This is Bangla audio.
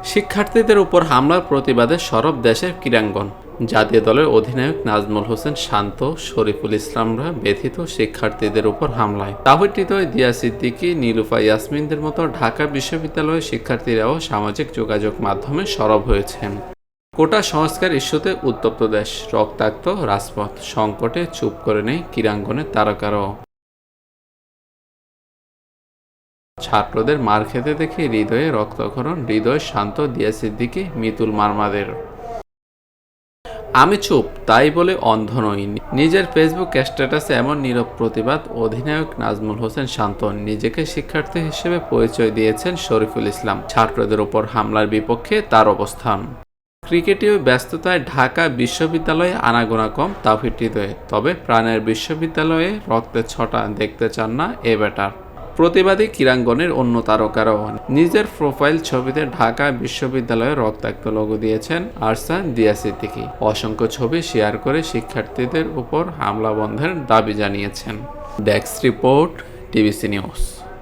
শিক্ষার্থীদের উপর হামলার প্রতিবাদে সরব দেশের ক্রীড়াঙ্গন। জাতীয় দলের অধিনায়ক নাজমুল হোসেন শান্ত, শরীফুল ইসলামরা ব্যথিত শিক্ষার্থীদের উপর হামলায়। তাহির হৃদয়, দিয়া সিদ্দিকী, নীলুফা ইয়াসমিনদের মতো ঢাকা বিশ্ববিদ্যালয়ের শিক্ষার্থীরাও সামাজিক যোগাযোগ মাধ্যমে সরব হয়েছেন। কোটা সংস্কার ইস্যুতে উত্তপ্ত দেশ, রক্তাক্ত রাজপথ, সংকটে চুপ করে নেই ক্রীড়াঙ্গনের তারকারাও। ছাত্রদের মার খেতে দেখে হৃদয়ে রক্তক্ষরণ, হৃদয় শান্ত, দিয়া সিদ্দিকী, মিতুল মারমাদের। আমি চুপ, তাই বলে অন্ধ নই। নিজের ফেসবুক স্ট্যাটাসে এমন নীরব প্রতিবাদ। অধিনায়ক নাজমুল হোসেন শান্ত নিজেকে শিক্ষার্থী হিসেবে পরিচয় দিয়েছেন শরীফুল ইসলাম। ছাত্রদের ওপর হামলার বিপক্ষে তার অবস্থান। ক্রিকেটীয় ব্যস্ততায় ঢাকা বিশ্ববিদ্যালয়ে আনাগোনা কম তাহির হৃদয়ে, তবে প্রাণের বিশ্ববিদ্যালয়ে রক্তের ছটা দেখতে চান না এ ব্যাটার। প্রতিবাদী ক্রীড়াঙ্গনের অন্য তারকারাও নিজের প্রোফাইল ছবিতে ঢাকা বিশ্ববিদ্যালয়ের রক্তাক্ত লোগো দিয়েছেন আরসান, দিয়া সিদ্দিকী। অসংখ্য ছবি শেয়ার করে শিক্ষার্থীদের উপর হামলা বন্ধের দাবি জানিয়েছেন। Desk report, TVC news.